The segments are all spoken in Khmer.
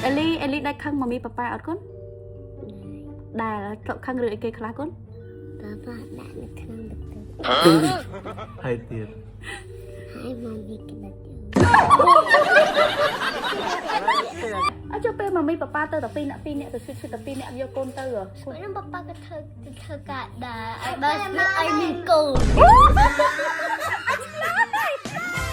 Ellie đã khăng mà mi papa ở con đà cậu khăng rưỡi cây khá con papa đã khăng được hai tiền hai mami kena cho pe mà mi papa tơ tập pin nè từ tập pin nè vô con tơ rồi Kenapa papa ke cả đã ai mình cùng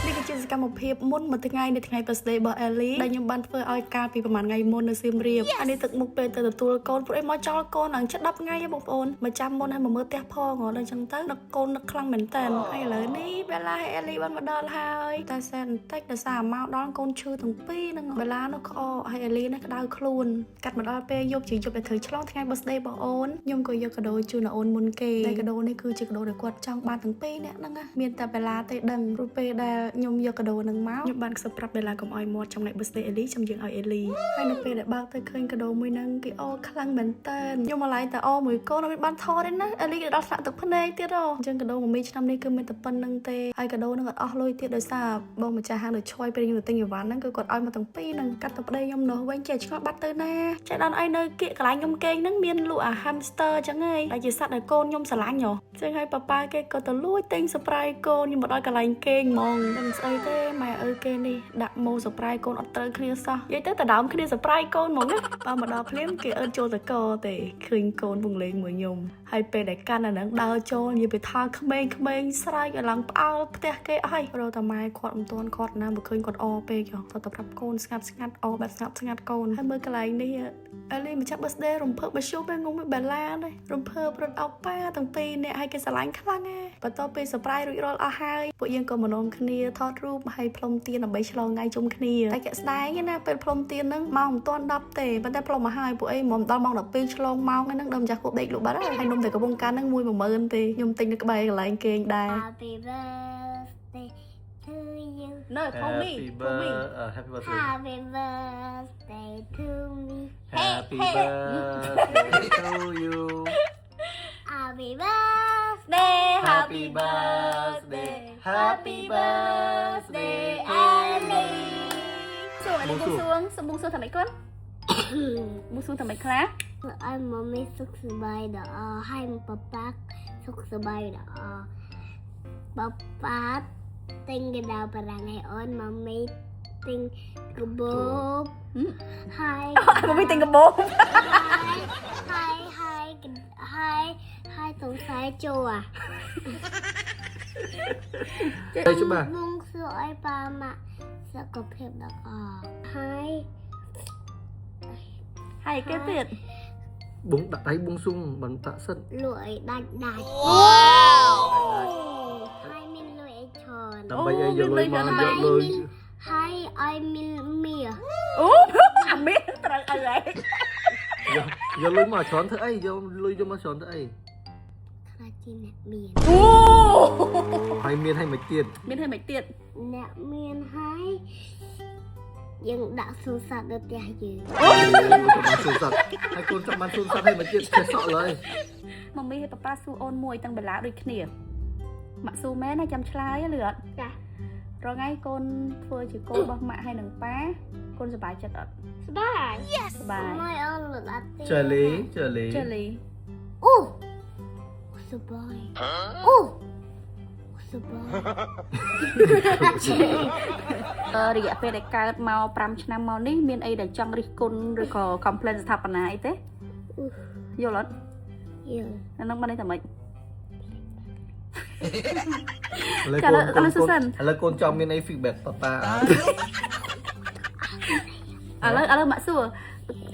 នេះគឺជាសកម្មភាពមុនមួយថ្ងៃនៅថ្ងៃ birthday របស់ Ellie ដែលខ្ញុំបានធ្វើឲ្យការពីប្រហែលថ្ងៃមុននៅសៀមរាបអានេះទឹកមុខពេលទៅទទួលកូនព្រោះអីមកចោលកូនឡើងចិត្ត10ថ្ងៃបងប្អូនមកចាំមុនឲ្យមកមើលផ្ទះផងដល់អញ្ចឹងទៅនឹកកូននឹកខ្លាំងមែនតើហើយឥឡូវនេះបេឡាឲ្យ Ellie បានមកដល់ហើយតែសែនបន្តិចដោយសារមកដល់កូនឈឺទាំងពីរហ្នឹងបេឡានោះក្អកហើយ Ellie នេះក្តៅខ្លួនកាត់មកដល់ពេលយប់ជាយប់ដែលត្រូវឆ្លងថ្ងៃ birthday របស់អូនខ្ញុំក៏យកកាដូជូនអូនមុនគេតែកាដូនេះគឺជាកាដូដែលគាត់ចង់បានទាំងពីរនាក់ហ្នឹងមានតែបេឡាទេដឹងព្រោះពេលដែលខ្ញុំយកកាដូនឹងមកខ្ញុំបានខ្សឹបប្រាប់បេឡាកុំឲ្យមាត់ចំណែក birthday Ellie ខ្ញុំយើងឲ្យ Ellie ហើយនៅពេលដែលបើកទៅឃើញកាដូមួយហ្នឹងគេអូខ្លាំងមែនតើខ្ញុំមកឡាយតែអូមួយកូនអត់បានថតទេណា Ellie ក៏ដល់ស្លាក់ទឹកភ្នែកទៀតហ៎អញ្ចឹងកាដូមួយមីឆ្នាំនេះគឺមានតែប៉ុណ្្នឹងទេហើយកាដូនឹងអត់អស់លុយទៀតដោយសារបងម្ចាស់ហាងដូចឆយពេលខ្ញុំទៅទិញអីវ៉ាន់ហ្នឹងគឺគាត់ឲ្យមកទាំងពីរហ្នឹងកាត់ទៅប្តីខ្ញុំនោះវិញចេះឆ្ងល់បាត់ទៅណាចេះដល់អីនៅគៀកកន្លែងខ្ញុំគេងហ្នឹងមានលក់អា hamster អញ្ចឹងហីដែលជាសត្វដែលកូនខ្ញុំស្រឡាញ់ហ៎អញ្ចឹងហើយប៉ាប៉ាគេក៏ទៅលួចទិញ surprise កូនខ្ញុំមកដល់កន្លែងគេងហ្មងមិនស្អីទេម៉ែអើគេនេះដាក់ម៉ូ surprise កូនអត់ត្រូវគ្នាសោះនិយាយទៅដើមគ្នា surprise កូនហ្មងណាបើមកដល់ភ្លាមគេអើចូលតកទេឃើញកូនពងលេងមួយខ្ញុំហើយពេលដែលកាន់អាហ្នឹងដើរចូលនិយាយទៅថាក្មេងៗស្រែកឲ្យឡើងផ្អើលផ្ទះគេអស់ហើយរកតែម៉ែគាត់មិនទាន់គាត់ណាមកឃើញគាត់អពេកគាត់ទៅប្រាប់កូនស្ងាត់អបែបស្ងាត់កូនហើយមើលកន្លែងនេះEllie ម្ចាស់ birthday រំភើបបសុបងុំបេឡានេះរំភើបរត់អោប៉ាទាំងពីរអ្នកឲ្យគេស្រឡាញ់ខ្លាំងណាស់បន្ទាប់ពី surprise រួចរាល់អស់ហើយពួកយើងក៏ម្ដងគ្នាថតរូបហើយផ្លុំទៀនដើម្បីឆ្លងថ្ងៃជុំគ្នាតែគេស្ដែងណាពេលផ្លុំទៀនហ្នឹងម៉ោងមិនទាន់10ទេប៉ុន្តែផ្លុំមកហើយពួកអីមកដល់ម៉ោង12ឆ្លងម៉ោងហ្នឹងដល់ម្ចាស់ពួកដេកលក់បាត់ហើយនំតែកំពុងកាន់ហ្នឹង10000ទេខ្ញុំទិញនៅក្បែរកន្លែងគេងដែរ Happy birthday to you No call me happy birthday Happy birthday to me happy birthday to you Happy birthday happy birthday happy birthday Ellie សួរនេះបួងសួងបួងសួងថាម៉េចគាត់បួងសួងថាម៉េចខ្លះ ឲ្យ mommy សុខសប្បាយល្អហើយប៉ាប៉ាសុខសប្បាយល្អប៉ាប៉ាទិញកណ្ដាលបារាំងឲ្យអូន mommy ទិញកាបូបហើយ មកវិញទិញកាបូបហើយទៅខ្សែជួរ ទៅច្បាស់ បងសួរឲ្យប៉ាម៉ាក់សុខភាពល្អហើយ គេទៀត បងដាក់ដៃបងស៊ុងបានតាក់សិន លួយដាច់ហើយមានលួយអីច្រើន ដើម្បីឲ្យយកលុយមកយកលុយ ហើយឲ្យមានមាស អូអាមានត្រូវអីហ៎ យកលុយមកច្រើនធ្វើអីយកលុយយកមកច្រើនធ្វើអី ខ្លាចជាអ្នកមាន អូ ហើយមានឲ្យមិនទៀត មានឲ្យមិនទៀត អ្នកមានហើយយើងដាក់សួរសត្វនៅផ្ទះយើង បានស៊ូសត្វហើយកូនចង់បានស៊ូសត្វឲ្យមិនទៀតចេះសក់ឡើយ ម៉ាមីឲ្យប៉ាប៉ាស៊ូអូនមួយទាំងបលាដូចគ្នាម៉ាក់ស៊ូមែនណាចាំឆ្លើយលឺអត់ចារងថ្ងៃកូនធ្វើជាកូនរបស់ម៉ាក់ហើយនឹងប៉ាកូនសប្បាយចិត្តអត់ សបាយ សប្បាយ មកអូនលត់អត់ទេ ចលី អូសបាយអូសបាយ រយៈពេលដែលកើតមក5ឆ្នាំមកនេះមានអីដែលចង់រិះគន់ឬក៏ complain ស្ថាបនាអីទេយល់អត់យល់អានឹងបានន័យថាម៉េច ឥឡូវកូនចង់មានអី feedback ប៉ាប៉ា ឥឡូវម៉ាក់សួរ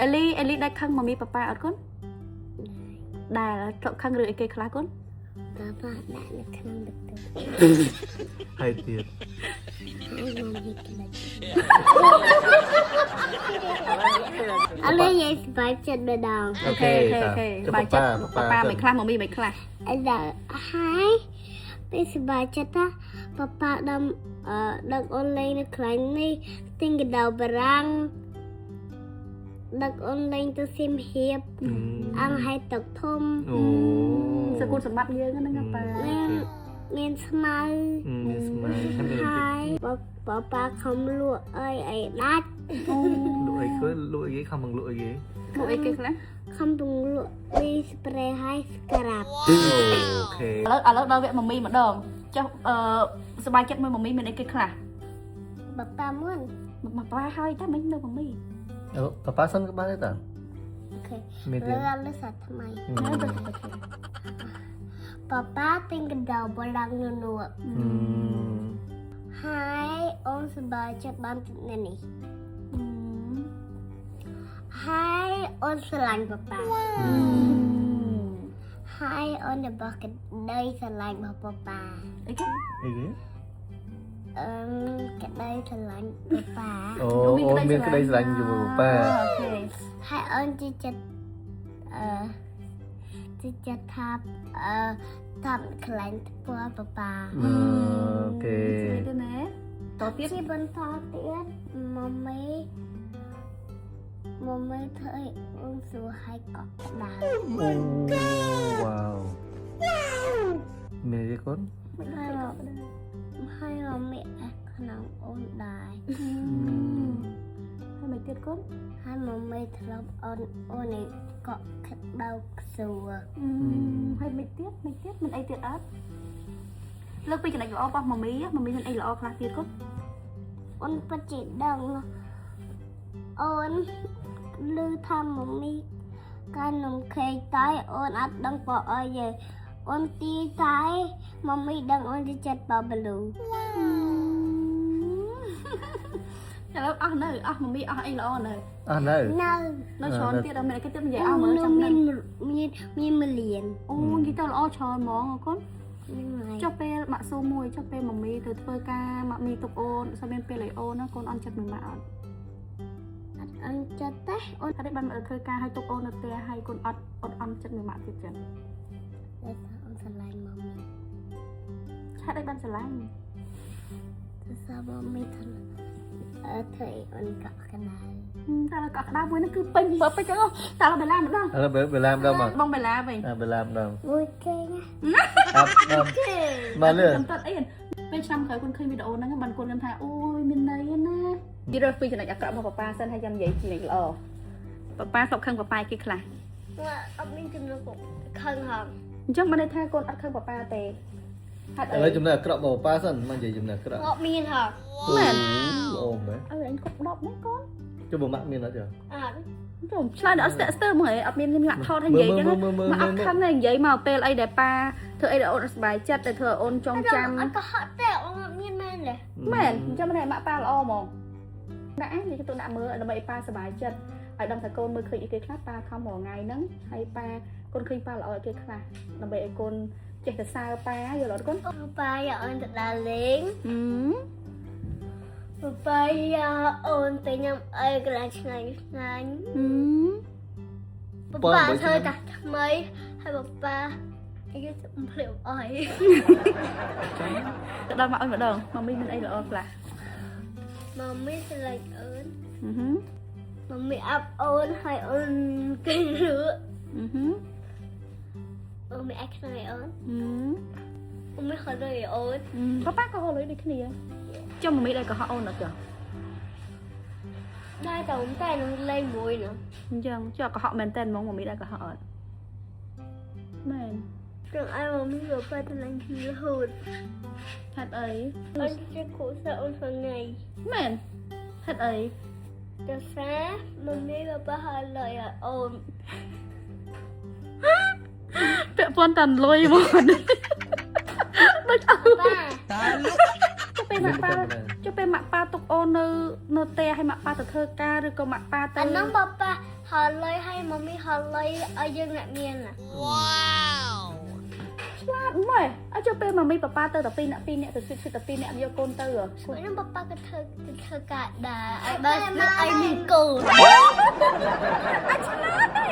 Ellie ដែលខឹងម៉ាមីប៉ាប៉ាអត់កូនដែលខឹងរឿងអីគេខ្លះកូន ប៉ាប៉ាដាក់នៅក្នុងទឹកទឹក ហើយទៀត ឥឡូវយាយសប្បាយចិត្តម្ដង អូខេបាយចិត្តប៉ាប៉ាមិនខ្លះម៉ាមីមិនខ្លះ ឥឡូវហើយពេលសប្បាយចិត្តណាប៉ាប៉ាដឹកអូនលេងនៅខ្លាញ់នេះទិញកណ្ដៅបារាំងដឹកអូនលេងទៅសៀមរាបអង្គឲ្យទឹកធំ អូ សគុណសម្បត្តិយើងហ្នឹងប៉ា មានស្មៅ មានស្មៅ ហើយប៉ាប៉ាខំលក់អីដាច់ lụa ấy cứ lụa ghế không bằng lụa ghế លក់អីគេខ្លះ ខំពងលក់មីស្ប្រេហើយស្ក្រាប់ ok ឥឡូវដល់វគ្គមមីម្ដងចុះសប្បាយចិត្តមួយមមីមានអីគេខ្លះ បបាមុន មកប៉ាហើយតែមិញនៅមមី papa sân các bạn đấy ta អូខេ មានទេ លើលើសាថ្មីបបាទិញកដោបឡើងនួនហើយអូនសប្បាយចិត្តបានទៅនេះហើយអូនស្រឡាញ់បបាហើយអូនរបស់កដីស្រឡាញ់របស់បបា អីគេ អីគេ កដីស្រឡាញ់បបា អូអូនមានក្តីស្រឡាញ់ជាមួយ papa អូខេ ហើយអូនជិះចិត្តជិះចិត្តថាតាមខ្លាញ់ពណ៌បបា អូខេ ស្អីទៅណាតទៀត ជាបន្តទៀតម៉មមីធ្វើឲ្យអូនសួរហើយកក់ក្ដៅ អូវ៉ាវមានអីកូន ហើយម៉មមីអះក្នុងអូនដែរ ហើយមកទៀតកូន ហើយម៉មមីធ្លាប់អូននេះកក់ក្ដៅខ្សួរ ហើយមិនទៀតមិនអីទៀតអត់លើកពីចំណុចល្អរបស់មមីមានអីល្អខ្លះទៀតកូន អូនពិតជាដឹងអូនឮថាម៉មមីកាលនំខេកតែអូនអត់ដឹងបើអីទេអូនទីតែម៉មមីដឹងអូនទីចិត្តបើបលូ ឥឡូវអស់នៅអស់មមីអស់អីល្អនៅ អស់នៅ នៅ នៅច្រើនទៀតអត់មានអីគេទៀតនិយាយអស់មើលចាំនៅ មានមលៀន អូនិយាយទៅល្អច្រើនហ្មងអរគុណ មានហើយ ចុះពេលម៉ាក់ស៊ូមួយចុះពេលមមីទៅធ្វើការម៉ាក់មីទុកអូនស្មានពេលឲ្យអូនណាកូនអន់ចិត្តមួយម៉ាក់អត់ អត់អន់ចិត្តទេ អូនអត់បានធ្វើការឲ្យទុកអូននៅផ្ទះហើយកូនអត់អន់ចិត្តមួយម៉ាក់ទៀតចឹង តែអូនស្រឡាញ់ម៉មមី ឆាត់អីបានស្រឡាញ់ ទៅសាម៉មមីធ្វើធ្វើអូនកក់កណ្ដាល តែកក់ក្ដៅមួយហ្នឹងគឺពេញបើពេញចឹងតែបេឡាម្ដង ឥឡូវបេឡាម្ដងមក បងបេឡាវិញ បេឡាម្ដង មួយគេង អាប់មកលើ ខ្ញុំតើអីពេលឆ្នាំក្រោយគុនឃើញវីដេអូហ្នឹងបានគុនថាអូយមានន័យណានិយាយរើសពីចំណុចអាក្រក់របស់ប៉ាប៉ាសិនហើយចាំនិយាយចំណុចល្អប៉ាប៉ាសពខឹងប៉ាប៉ាគេខ្លះ អត់មានចំណុចខឹងហង អញ្ចឹងមិនន័យថាកូនអត់ខឹងប៉ាប៉ាទេហេតុ ឥ អី ឡូវចំណេះអាក្រក់របស់ប៉ាសិនមកនិយាយចំណេះអាក្រក់ អត់មានហង មែន អូមែន អើអញគប់ដប់ណាកូន ចុះបើម៉ាក់មានអត់ចុះ អត់ ខ្ញុំឆ្លើយដល់ស្ទាក់ស្ទើរមកអត់មានងាក់ថតឲ្យនិយាយចឹងមកអត់ខឹងទេនិយាយមកពេលអីដែលប៉ាធ្វើអីដែលអូនសប្បាយចិត្តតែធ្វើឲ្យអូនចងចាំ អត់ក៏ហត់ទេអូនអត់មានមែនទេ មែនអញ្ចឹងមិនថាម៉ាក់ប៉ាល្អហ្មងដាក់អញនិយាយទៅដាក់មើលដើម្បីឲ្យប៉ាសប្បាយចិត្តឲ្យដឹងថាកូនមើលឃើញអីគេខ្លះប៉ាខំរាល់ថ្ងៃហ្នឹងហើយប៉ាកូនឃើញប៉ាល្អអីគេខ្លះដើម្បីឲ្យកូនចេះតែសើប៉ាយល់អត់កូន ប៉ាយកអូនទៅដើរលេង ហឹម ប៉ាយកអូនទៅញ៉ាំអីកន្លែងឆ្ងាញ់ឆ្ងាញ់ ហឹម ប៉ាធ្វើតាថ្មីហើយប៉ាគេភ្លាមអី ទៅដល់មកអូនម្ដងម៉មមីមានអីល្អខ្លះ ម៉មមីស្រឡាញ់អូន ហឹម ម៉មមីអាប់អូនហើយអូនគេរឺ ហឹម ម៉មមីអាចខ្នើយអូន ហឹម ម៉មមីខំរយអូន ប៉ាក៏ហៅលុយដូចគ្នាចុះម៉មមីដែរក៏ហៅអូនអត់ចុះ ដែរតែអូនតែនឹងលេងមួយនោះ អញ្ចឹងចុះក៏ហៅមែនតើហ្មងម៉មមីដែរក៏ហៅអត់មែន ចឹងឲ្យម៉មមីទៅប៉ាទៅលេងគ្នារហូត ហេតុអី អូនជិះគូសអូនថ្ងៃ មែនហេតុអី ទៅសាម៉មមីក៏ប៉ាហើយលុយឲ្យអូន ពាក់ព័ន្ធតែលុយមកដូចអើ ប៉ា ចុះពេលម៉ាក់ប៉ាចុះពេលម៉ាក់ប៉ាទុកអូននៅផ្ទះឲ្យម៉ាក់ប៉ាទៅធ្វើការឬក៏ម៉ាក់ប៉ាទៅ អានោះប៉ាហើយលុយឲ្យម៉មមីហើយលុយឲ្យយើងអ្នកមានណា ឆ្លាតម៉េចអញ្ចឹងពេលម៉ាមីប៉ាប៉ាទៅតែ2នាក់ទៅស៊ីតែ2នាក់យកកូនទៅ ខ្លួននឹងប៉ាក៏ធ្វើការដែរឲ្យបើឲ្យមានកូន អាចឆ្លាតទេ